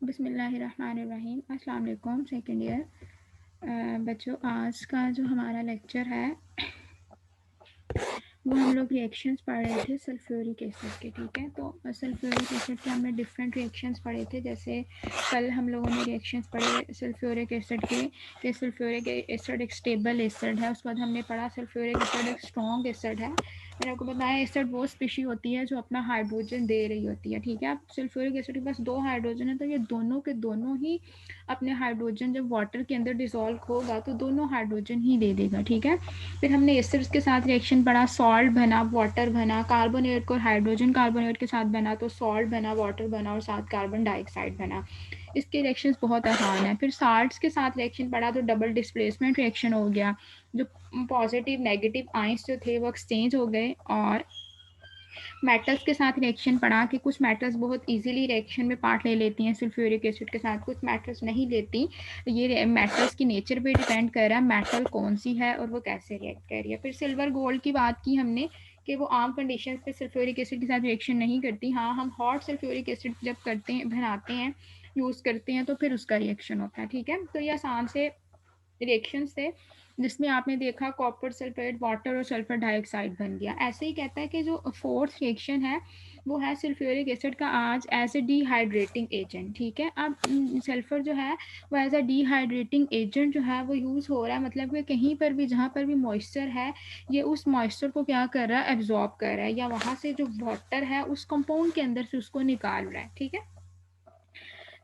बिस्मिल्लाहिर्रहमानिर्रहीम। अस्सलाम वालेकुम सेकेंड ईयर बच्चों, आज का जो हमारा लेक्चर है वो हम लोग रिएक्शंस पढ़ रहे थे सल्फ्यूरिक एसिड के। ठीक है, तो सल्फ्यूरिक एसिड के हमने डिफरेंट रिएक्शंस पढ़े थे। जैसे कल हम लोगों ने रिएक्शंस पढ़े सल्फ्यूरिक एसिड के कि सल्फ्यूरिक एसिड एक स्टेबल एसिड है। उसके बाद हमने पढ़ा सल्फ्यूरिक एसिड एक स्ट्रॉन्ग एसिड है। मैंने आपको बताया एसिड वो स्पीशी होती है जो अपना हाइड्रोजन दे रही होती है। ठीक है, अब सल्फ्यूरिक एसिड के पास 2 हाइड्रोजन है, तो ये दोनों के दोनों ही अपने हाइड्रोजन जब वाटर के अंदर डिसॉल्व होगा तो दोनों हाइड्रोजन ही दे देगा। ठीक है, फिर हमने एसिड्स के साथ रिएक्शन पढ़ा, सॉल्ट बना, वाटर बना, कार्बोनेट को हाइड्रोजन कार्बोनेट के साथ बना तो सॉल्ट बना, वाटर बना और साथ कार्बन डाइऑक्साइड बना। इसके रिएक्शंस बहुत आसान है। फिर साल्ट्स के साथ रिएक्शन पढ़ा तो डबल डिस्प्लेसमेंट रिएक्शन हो गया, जो पॉजिटिव नेगेटिव आयंस जो थे वो एक्सचेंज हो गए। और मेटल्स के साथ रिएक्शन पढ़ा कि कुछ मेटल्स बहुत इजीली रिएक्शन में पार्ट ले लेती हैं सल्फ्यूरिक एसिड के साथ, कुछ मेटल्स नहीं लेती। ये मेटल्स की नेचर पे डिपेंड कर रहा है मेटल कौन सी है और वो कैसे रिएक्ट कर रही है। फिर सिल्वर गोल्ड की बात की हमने कि वो आम कंडीशंस पे सल्फ्यूरिक एसिड के साथ रिएक्शन नहीं करती। हाँ, हम हॉट सल्फ्यूरिक एसिड जब करते हैं, बनाते हैं, यूज़ करते हैं तो फिर उसका रिएक्शन होता है। ठीक है, तो ये आसान से रिएक्शंस थे जिसमें आपने देखा कॉपर सल्फेट वाटर और सल्फर डाइऑक्साइड बन गया। ऐसे ही कहता है कि जो फोर्थ रिएक्शन है वो है सल्फ्यूरिक एसिड का आज एज ए डिहाइड्रेटिंग एजेंट। ठीक है, अब सल्फर जो है वो एज अ डिहाइड्रेटिंग एजेंट जो है वो यूज़ हो रहा है, मतलब कि कहीं पर भी जहाँ पर भी मॉइस्चर है ये उस मॉइस्चर को क्या कर रहा है, एब्जॉर्ब कर रहा है, या वहाँ से जो वाटर है उस कंपाउंड के अंदर से उसको निकाल रहा है। ठीक है,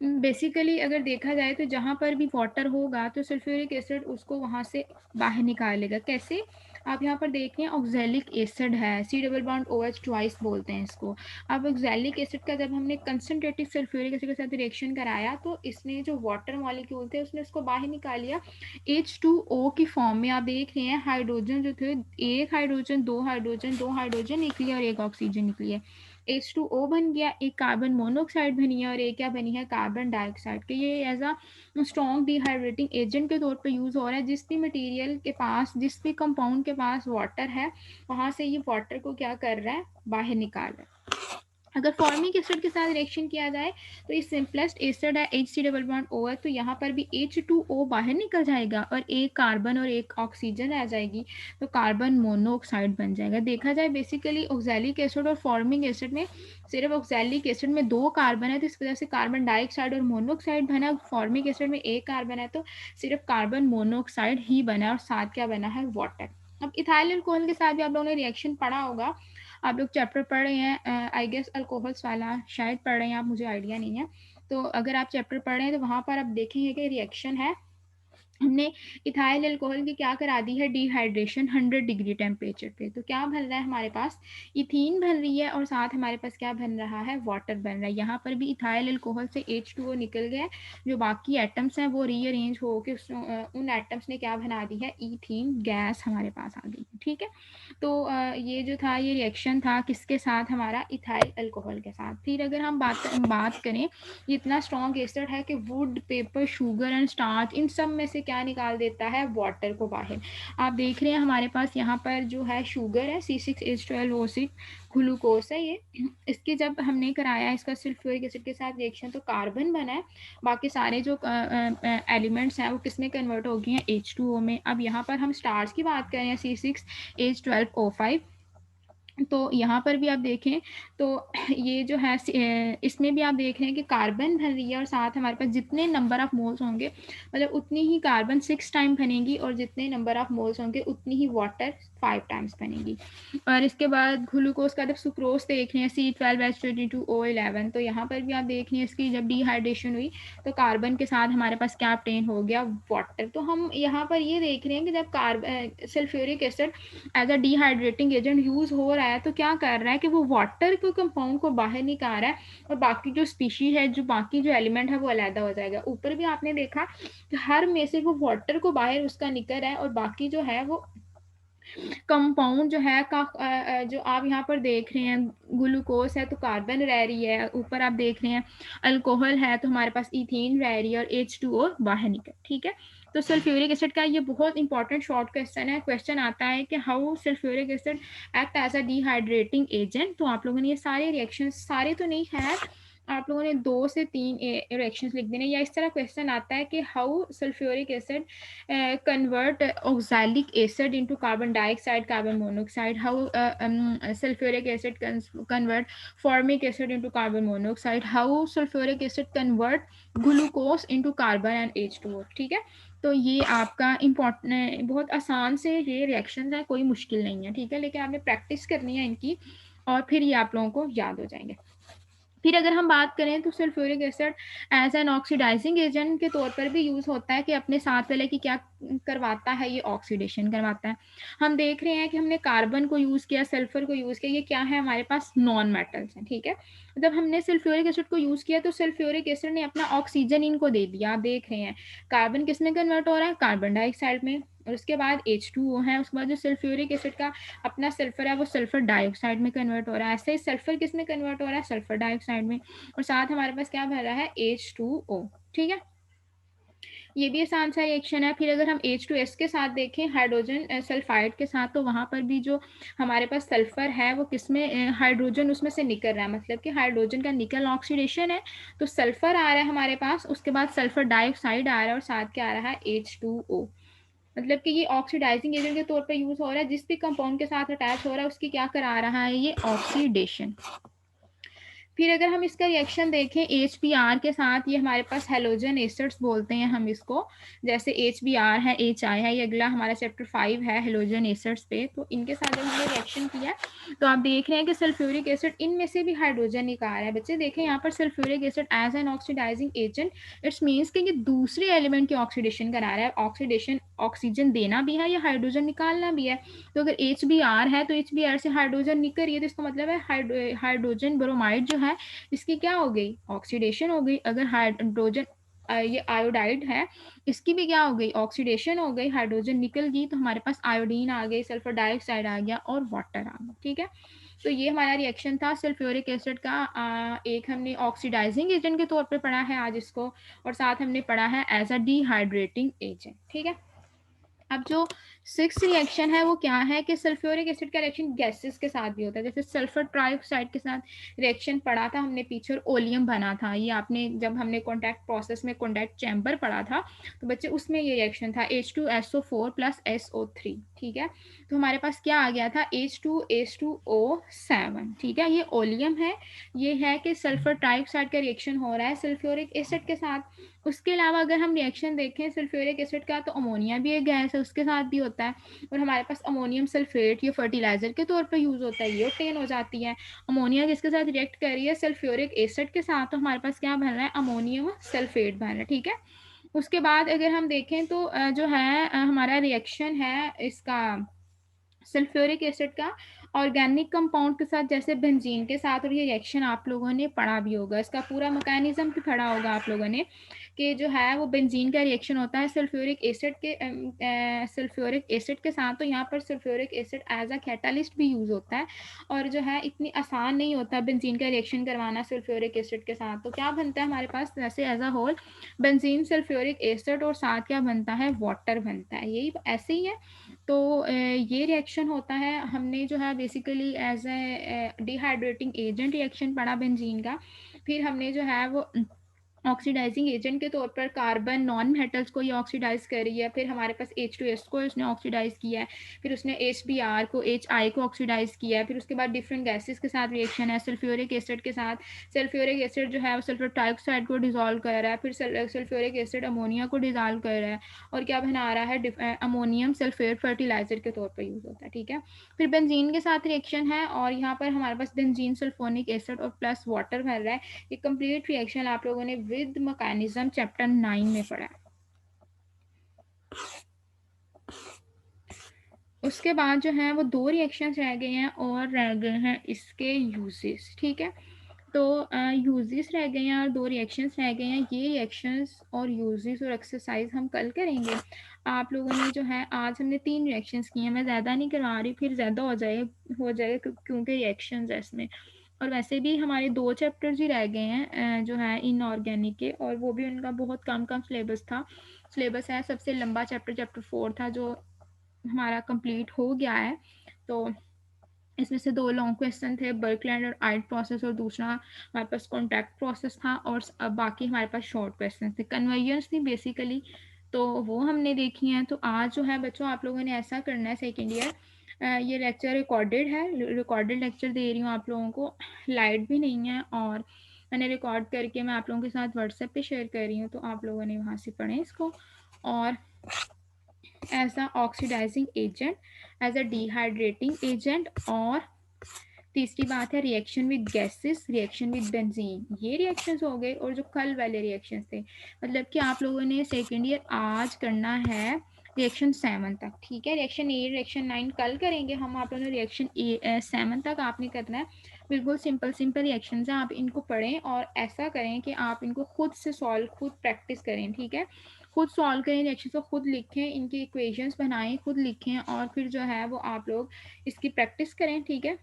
बेसिकली अगर देखा जाए तो जहाँ पर भी वाटर होगा तो सल्फ्यूरिक एसिड उसको वहाँ से बाहर निकालेगा। कैसे, आप यहाँ पर देख रहे हैं ऑक्जेलिक एसिड है, C double bond OH twice बोलते हैं इसको। अब ऑक्जेलिक एसिड का जब हमने कंसनट्रेटेड सल्फ्यूरिक एसिड के साथ रिएक्शन कराया तो इसने जो वाटर मॉलिक्यूल थे उसने उसको बाहर निकाल लिया H2O की फॉर्म में। आप देख रहे हैं हाइड्रोजन जो थे, एक हाइड्रोजन, दो हाइड्रोजन, दो हाइड्रोजन निकली और एक ऑक्सीजन निकली है। H2O बन गया, एक कार्बन मोनोऑक्साइड बनी है और एक क्या बनी है, कार्बन डाइऑक्साइड के। ये as a strong dehydrating agent के तौर पे यूज़ हो रहा है। जिस भी मटेरियल के पास, जिस भी कंपाउंड के पास वाटर है वहाँ से ये वाटर को क्या कर रहा है, बाहर निकाल रहा है। अगर फॉर्मिक एसिड के साथ रिएक्शन किया जाए तो ये सिंपलेस्ट एसिड है HC डबल बॉन्ड OH, तो यहाँ पर भी H2O बाहर निकल जाएगा और एक कार्बन और एक ऑक्सीजन रह जाएगी तो कार्बन मोनोऑक्साइड बन जाएगा। देखा जाए बेसिकली ऑक्जेलिक एसिड और फॉर्मिक एसिड में सिर्फ ऑक्जेलिक एसिड में 2 कार्बन है तो इस वजह से कार्बन डाइऑक्साइड और मोनोऑक्साइड बना। फॉर्मिक एसिड में एक कार्बन है तो सिर्फ कार्बन मोनोऑक्साइड ही बना और साथ क्या बना है, वाटर। अब इथाइल अल्कोहल के साथ भी आप लोगों ने रिएक्शन पढ़ा होगा, आप लोग चैप्टर पढ़ रहे हैं, आई गेस अल्कोहल्स वाला शायद पढ़ रहे हैं आप, मुझे आइडिया नहीं है। तो अगर आप चैप्टर पढ़ रहे हैं तो वहाँ पर आप देखेंगे कि रिएक्शन है, हमने इथाइल अल्कोहल की क्या करा दी है, डिहाइड्रेशन 100 डिग्री टेम्परेचर पे। तो क्या बन रहा है हमारे पास, इथीन बन रही है और साथ हमारे पास क्या बन रहा है, वाटर बन रहा है। यहाँ पर भी इथाइल अल्कोहल से H2O निकल गया, जो बाकी एटम्स हैं वो रीअरेंज हो के उन एटम्स ने क्या बना दी है, इथीन गैस हमारे पास आ गई है। ठीक है, तो ये जो था ये रिएक्शन था किसके साथ, हमारा इथाइल अल्कोहल के साथ। फिर अगर हम बात करें, ये इतना स्ट्रॉन्ग एसिड है कि would, paper, sugar and starch in सब में से क्या निकाल देता है, वाटर को बाहर। आप देख रहे हैं हमारे पास यहाँ पर जो है शुगर है C6H12O6, ग्लूकोज है ये। इसके जब हमने कराया इसका सल्फ्यूरिक एसिड के साथ रिएक्शन तो कार्बन बना है, बाकी सारे जो एलिमेंट्स हैं वो किस में कन्वर्ट हो गए हैं, H2O में। अब यहाँ पर हम स्टार्स की बात करें C6H12O5, तो यहाँ पर भी आप देखें तो ये जो है इसमें भी आप देख रहे हैं कि कार्बन बन रही है और साथ हमारे पास जितने नंबर ऑफ मोल्स होंगे मतलब उतनी ही कार्बन 6 टाइम बनेगी और जितने नंबर ऑफ मोल्स होंगे उतनी ही वाटर 5 टाइम्स बनेगी। और इसके बाद ग्लूकोज का जब सुक्रोज देख रहे हैं C12H22O11, तो यहाँ पर भी आप देख रहे हैं इसकी जब डिहाइड्रेशन हुई तो कार्बन के साथ हमारे पास क्या ऑब्टेन हो गया, वाटर। तो हम यहाँ पर ये देख रहे हैं कि जब sulphuric acid as a dehydrating agent use हो रहा है तो क्या कर रहा है कि वो वाटर के कंपाउंड को बाहर निकाल रहा है और बाकी जो स्पीशी है, जो बाकी जो एलिमेंट है वो अलहदा हो जाएगा। ऊपर भी आपने देखा कि हर में से वो वाटर को बाहर उसका निकल रहा है और बाकी जो है वो कंपाउंड जो है का जो आप यहाँ पर देख रहे हैं ग्लूकोज है तो कार्बन रह रही है, ऊपर आप देख रहे हैं अल्कोहल है तो हमारे पास इथेन रह रही है और H2O बाहर निकल। ठीक है, तो सल्फ्यूरिक एसिड का ये बहुत इंपॉर्टेंट शॉर्ट क्वेश्चन है। क्वेश्चन आता है कि how sulphuric acid act as a dehydrating agent. तो आप लोगों ने ये सारे रिएक्शन, सारे तो नहीं है आप लोगों ने 2 से 3 रिएक्शंस लिख देने, या इस तरह क्वेश्चन आता है कि how sulphuric acid convert oxalic acid into carbon dioxide, carbon monoxide, how sulphuric acid convert formic acid into carbon monoxide, how sulphuric acid convert glucose into carbon and H2O। ठीक है, तो ये आपका इम्पोर्टेंट, बहुत आसान से ये रिएक्शंस है, कोई मुश्किल नहीं है। ठीक है, लेकिन आपने प्रैक्टिस करनी है इनकी, और फिर ये आप लोगों को याद हो जाएंगे। फिर अगर हम बात करें तो sulphuric acid as an oxidising agent के तौर पर भी यूज़ होता है, कि अपने साथ वाले की क्या करवाता है, ये ऑक्सीडेशन करवाता है। हम देख रहे हैं कि हमने कार्बन को यूज़ किया, सल्फर को यूज़ किया, ये क्या है, हमारे पास नॉन मेटल्स हैं। ठीक है, जब हमने सल्फ्यूरिक एसिड को यूज़ किया तो सल्फ्यूरिक एसिड ने अपना ऑक्सीजन इनको दे दिया। आप देख रहे हैं कार्बन किस में कन्वर्ट हो रहा है, कार्बन डाइऑक्साइड में, और उसके बाद H2O है, उसके बाद जो सल्फ्यूरिक एसिड का अपना सल्फर है वो सल्फर डाइऑक्साइड में कन्वर्ट हो रहा है। ऐसे ही सल्फर किस में कन्वर्ट हो रहा है, सल्फर डाइऑक्साइड में, और साथ हमारे पास क्या भर रहा है, H2O। ठीक है, ये भी आसान सा रिएक्शन है। फिर अगर हम H2S के साथ देखें, हाइड्रोजन सल्फाइड के साथ, तो वहाँ पर भी जो हमारे पास सल्फर है वो किसमें, हाइड्रोजन उसमें से निकल रहा है, मतलब कि हाइड्रोजन का निकल ऑक्सीडेशन है, तो सल्फर आ रहा है हमारे पास, उसके बाद सल्फर डाइऑक्साइड आ रहा है, और साथ क्या आ रहा है, H2O। मतलब कि ये ऑक्सीडाइजिंग एजेंट के तौर पर यूज हो रहा है, जिस भी कंपाउंड के साथ अटैच हो रहा है उसकी क्या करा रहा है, ये ऑक्सीडेशन। फिर अगर हम इसका रिएक्शन देखें HBr के साथ, ये हमारे पास हेलोजन एसिड्स बोलते हैं हम इसको, जैसे HBr है, HI है, ये अगला हमारा चैप्टर 5 है हेलोजन एसिड्स पे। तो इनके साथ जब हमने रिएक्शन किया तो आप देख रहे हैं कि सल्फ्यूरिक एसिड इनमें से भी हाइड्रोजन निकाल रहा है। बच्चे देखें यहाँ पर sulphuric acid as an oxidising agent, it's means कि ये दूसरे एलिमेंट की ऑक्सीडेशन करा रहा है। ऑक्सीडेशन ऑक्सीजन देना भी है या हाइड्रोजन निकालना भी है। तो अगर HBr है तो HBr से हाइड्रोजन निकल रही है, तो इसका मतलब है हाइड्रोजन ब्रोमाइड जो है इसकी क्या हो गई, ऑक्सीडेशन हो गई। अगर हाइड्रोजन ये आयोडाइड है, इसकी भी क्या हो गई, ऑक्सीडेशन हो गई, हाइड्रोजन निकल गई, तो हमारे पास आयोडीन आ गई, सल्फर डाइऑक्साइड आ गया, और वाटर आ गया। ठीक है, तो ये हमारा रिएक्शन था सल्फ्यूरिक एसिड का। एक हमने ऑक्सीडाइजिंग एजेंट के तौर पे पढ़ा है आज इसको, और साथ हमने पढ़ा है एज अ डिहाइड्रेटिंग एजेंट। ठीक है, अब जो सिक्स रिएक्शन है वो क्या है, कि सल्फ्यूरिक एसिड का रिएक्शन गैसेस के साथ भी होता है। जैसे सल्फर ट्राइऑक्साइड के साथ रिएक्शन पढ़ा था हमने पीछे, और ओलियम बना था, ये आपने जब हमने कॉन्टैक्ट प्रोसेस में कॉन्टैक्ट चैम्बर पढ़ा था, तो बच्चे उसमें ये रिएक्शन था H2SO4 प्लस SO3। ठीक है, तो हमारे पास क्या आ गया था, H2H2O7। ठीक है, ये ओलियम है, ये है कि सल्फर ट्राइऑक्साइड का रिएक्शन हो रहा है सल्फ्यूरिक एसिड के साथ। उसके अलावा अगर हम रिएक्शन देखें सल्फ्यूरिक एसिड का, तो अमोनिया भी एक गैस है, उसके साथ भी होता है, और हमारे पास अमोनियम सल्फेट ये फर्टिलाइजर के तौर पर यूज होता है, ये ऑब्टेन हो जाती है। अमोनिया किसके साथ रिएक्ट कर रही है, सल्फ्यूरिक एसिड के साथ, तो हमारे पास क्या बन रहा है, अमोनियम सल्फेट बन रहा है। ठीक है, उसके बाद अगर हम देखें तो जो है हमारा रिएक्शन है इसका सल्फ्यूरिक एसिड का ऑर्गेनिक कंपाउंड के साथ, जैसे बेंजीन के साथ, और ये रिएक्शन आप लोगों ने पढ़ा भी होगा, इसका पूरा मैकेनिज्म भी पढ़ा होगा आप लोगों ने, कि जो है वो बेंजीन का रिएक्शन होता है सल्फ्यूरिक एसिड के सल्फ्यूरिक एसिड के साथ। तो यहाँ पर sulphuric acid as a catalyst भी यूज होता है, और जो है इतनी आसान नहीं होता बेंजीन का रिएक्शन करवाना सल्फ्यूरिक एसिड के साथ। तो क्या बनता है हमारे पास, जैसे as a whole benzene sulphuric acid, और साथ क्या बनता है, वाटर बनता है, यही ऐसे ही है। तो ये रिएक्शन होता है, हमने जो है basically as a dehydrating agent reaction पढ़ा बेंजीन का। फिर हमने जो है वो ऑक्सीडाइजिंग एजेंट के तौर पर कार्बन नॉन मेटल्स को ये ऑक्सीडाइज कर रही है। फिर हमारे पास H2S को उसने ऑक्सीडाइज किया है, फिर उसने HBr को HI को ऑक्सीडाइज किया है। फिर उसके बाद डिफरेंट गैसेस के साथ रिएक्शन है, सल्फ्यूरिक एसिड के साथ, सल्फ्यूरिक एसिड जो है वो सल्फर डाइऑक्साइड को डिजोल्व कर रहा है, फिर सल्फ्यूरिक एसिड अमोनिया को डिजोल्व कर रहा है, और क्या बना रहा है, अमोनियम सल्फेट फर्टिलाइजर के तौर पर यूज होता है। ठीक है, फिर बेंजीन के साथ रिएक्शन है, और यहाँ पर हमारे पास बेंजीन सल्फोनिक एसिड और प्लस वाटर भर रहा है। ये कंप्लीट रिएक्शन आप लोगों ने विद मैकेनिज्म चैप्टर 9 में पढ़ा है। उसके बाद जो है वो दो रिएक्शंस रह गए हैं, और रह गए हैं इसके यूजेस। ठीक है, तो यूजेस रह गए हैं और दो रिएक्शंस रह गए हैं। ये रिएक्शंस और यूजेस और एक्सरसाइज हम कल करेंगे। आप लोगों ने जो है आज हमने 3 रिएक्शंस किए हैं, मैं ज़्यादा नहीं करवा रही, फिर ज़्यादा हो जाएगा क्योंकि रिएक्शंस है इसमें। और वैसे भी हमारे 2 चैप्टर्स ही रह गए हैं जो है इनऑर्गेनिक के, और वो भी उनका बहुत कम कम सिलेबस है। सबसे लंबा चैप्टर चैप्टर 4 था जो हमारा कंप्लीट हो गया है। तो इसमें से 2 लॉन्ग क्वेश्चन थे, बर्कलैंड और आइट प्रोसेस, और दूसरा हमारे पास कॉन्टैक्ट प्रोसेस था, और बाकी हमारे पास शॉर्ट क्वेश्चन थे, कन्वर्जेंस थी बेसिकली, तो वो हमने देखी हैं। तो आज जो है बच्चों आप लोगों ने ऐसा करना है सेकेंड ईयर, ये लेक्चर रिकॉर्डेड है, रिकॉर्डेड लेक्चर दे रही हूँ आप लोगों को, लाइट भी नहीं है, और मैंने रिकॉर्ड करके मैं आप लोगों के साथ व्हाट्सएप पे शेयर कर रही हूँ, तो आप लोगों ने वहाँ से पढ़ें इसको। और as a oxidising agent, as a dehydrating agent, और तीसरी बात है reaction with gases, reaction with benzene, ये रिएक्शंस हो गए। और जो कल वाले रिएक्शंस थे, मतलब कि आप लोगों ने सेकेंड ईयर आज करना है रिएक्शन 7 तक, ठीक है। रिएक्शन 8 रिएक्शन 9 कल करेंगे हम, आप लोगों ने रिएक्शन 7 तक आपने करना है। बिल्कुल सिंपल सिंपल रिएक्शंस हैं, आप इनको पढ़ें और ऐसा करें कि आप इनको खुद से सॉल्व, खुद प्रैक्टिस करें, ठीक है। खुद सॉल्व करें रिएक्शन को, खुद लिखें, इनकी इक्वेशंस बनाएं, खुद लिखें, और फिर जो है वो आप लोग इसकी प्रैक्टिस करें, ठीक है।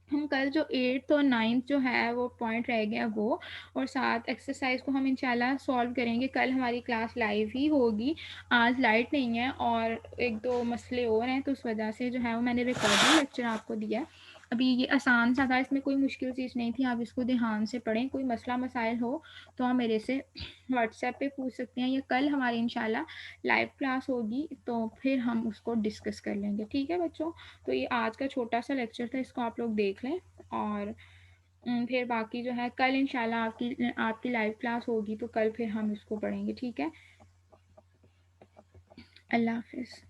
हम कल जो 8th और 9th जो है वो पॉइंट रह गया वो, और साथ एक्सरसाइज को हम इंशाल्लाह सॉल्व करेंगे। कल हमारी क्लास लाइव ही होगी, आज लाइट नहीं है और एक दो मसले और हैं, तो उस वजह से जो है वो मैंने रिकॉर्डिंग लेक्चर आपको दिया है। अभी ये आसान सा था, इसमें कोई मुश्किल चीज़ नहीं थी, आप इसको ध्यान से पढ़ें। कोई मसला मसाइल हो तो आप मेरे से व्हाट्सएप पे पूछ सकते हैं, या कल हमारी इंशाल्लाह लाइव क्लास होगी तो फिर हम उसको डिस्कस कर लेंगे, ठीक है बच्चों। तो ये आज का छोटा सा लेक्चर था, इसको आप लोग देख लें, और फिर बाकी जो है कल इंशाल्लाह आपकी आपकी लाइव क्लास होगी, तो कल फिर हम इसको पढ़ेंगे, ठीक है। अल्लाह हाफिज़।